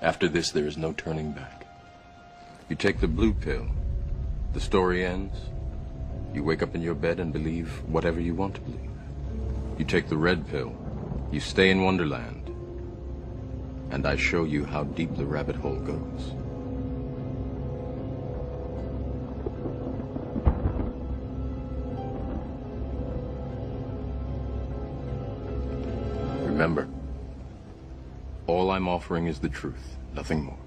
After this, there is no turning back. You take the blue pill, the story ends. You wake up in your bed and believe whatever you want to believe. You take the red pill, you stay in Wonderland, and I show you how deep the rabbit hole goes. Remember, all I'm offering is the truth, nothing more.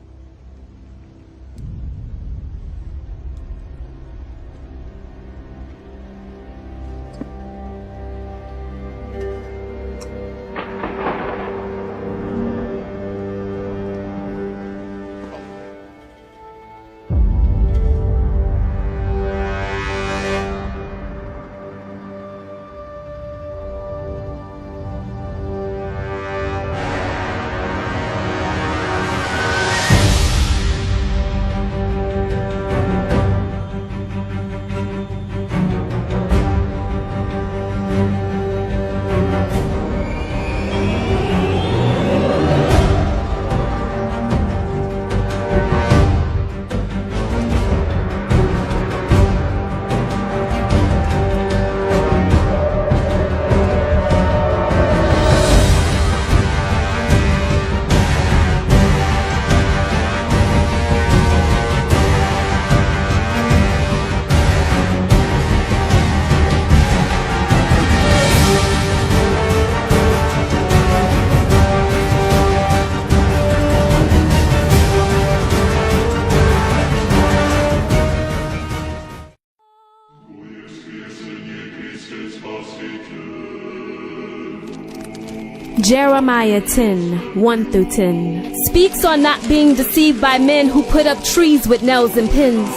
Jeremiah 10:1-10 speaks on not being deceived by men who put up trees with nails and pins,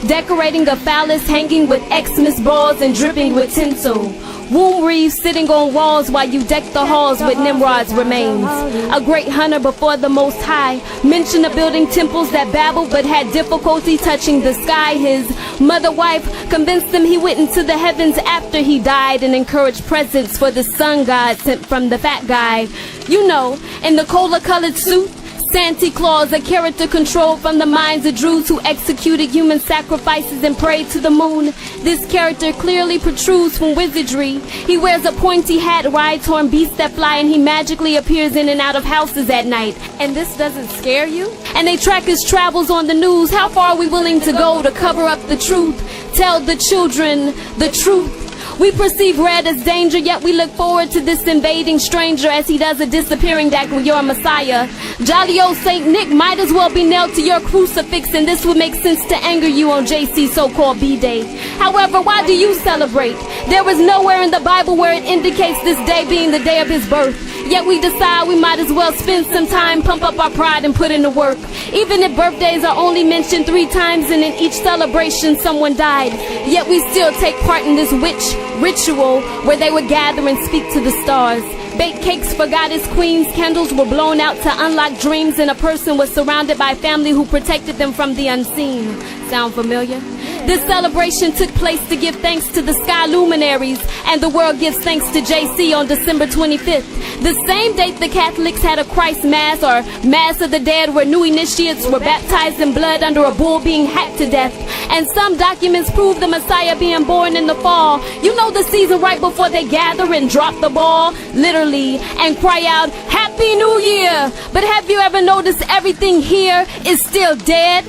decorating a phallus hanging with Xmas balls and dripping with tinsel. Womb wreaths sitting on walls while you deck the halls with Nimrod's remains. A great hunter before the Most High mentioned of building temples that babbled but had difficulty touching the sky. His mother wife convinced him he went into the heavens after he died and encouraged presents for the sun god sent from the fat guy. You know, in the cola-colored suit, Santa Claus, a character controlled from the minds of Druids who executed human sacrifices and prayed to the moon. This character clearly protrudes from wizardry. He wears a pointy hat, rides horned beasts that fly, and he magically appears in and out of houses at night. And this doesn't scare you? And they track his travels on the news. How far are we willing to go to cover up the truth? Tell the children the truth. We perceive red as danger, yet we look forward to this invading stranger as he does a disappearing act with your Messiah. Jolly old Saint Nick might as well be nailed to your crucifix, and this would make sense to anger you on JC's so-called B-Day. However, why do you celebrate? There is nowhere in the Bible where it indicates this day being the day of his birth. Yet we decide we might as well spend some time, pump up our pride, and put in the work. Even if birthdays are only mentioned 3 times and in each celebration someone died, yet we still take part in this witch ritual where they would gather and speak to the stars. Baked cakes for goddess queens, candles were blown out to unlock dreams, and a person was surrounded by family who protected them from the unseen. Sound familiar? This celebration took place to give thanks to the sky luminaries, and the world gives thanks to JC on December 25th. The same date the Catholics had a Christ Mass, or Mass of the Dead, where new initiates were baptized in blood under a bull being hacked to death. And some documents prove the Messiah being born in the fall. You know, the season right before they gather and drop the ball, literally, and cry out, Happy New Year! But have you ever noticed everything here is still dead?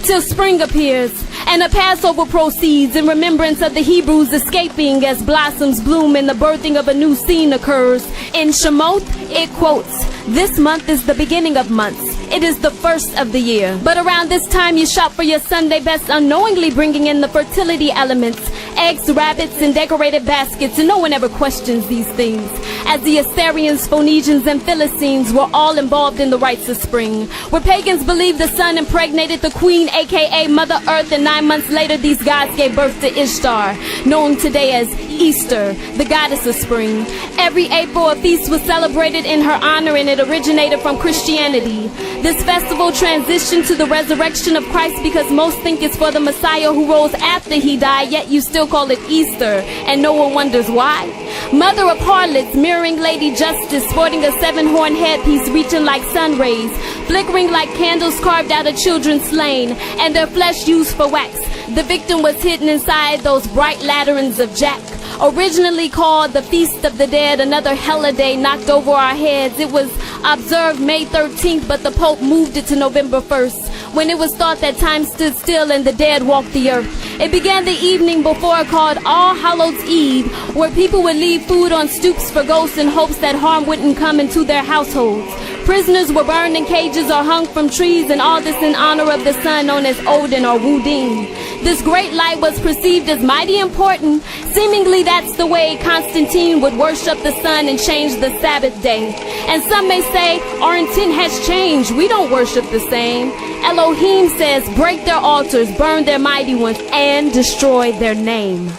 Till spring appears, and a Passover proceeds in remembrance of the Hebrews escaping as blossoms bloom and the birthing of a new scene occurs. In Shemot, it quotes, "This month is the beginning of months. It is the first of the year." But around this time you shop for your Sunday best, unknowingly bringing in the fertility elements, eggs, rabbits, and decorated baskets, and no one ever questions these things, as the Assyrians, Phoenicians, and Philistines were all involved in the rites of spring, where pagans believed the sun impregnated the queen, aka Mother Earth, and 9 months later these gods gave birth to Ishtar, known today as Easter, the goddess of spring. Every April a feast was celebrated in her honor, and it originated from Christianity. This festival transitioned to the resurrection of Christ because most think it's for the Messiah who rose after he died, yet you still still call it Easter, and no one wonders why. Mother of harlots, mirroring Lady Justice, sporting a 7-horn headpiece reaching like sun rays, flickering like candles carved out of children slain, and their flesh used for wax. The victim was hidden inside those bright lanterns of Jack. Originally called the Feast of the Dead, another holiday knocked over our heads. It was observed May 13th, but the Pope moved it to November 1st, when it was thought that time stood still and the dead walked the earth. It began the evening before, called All Hallows Eve, where people would leave food on stoops for ghosts in hopes that harm wouldn't come into their households. Prisoners were burned in cages or hung from trees, and all this in honor of the sun known as Odin or Wudin. This great light was perceived as mighty important. Seemingly that's the way Constantine would worship the sun and change the Sabbath day. And some may say, our intent has changed. We don't worship the same. Elohim says, break their altars, burn their mighty ones, and destroy their name.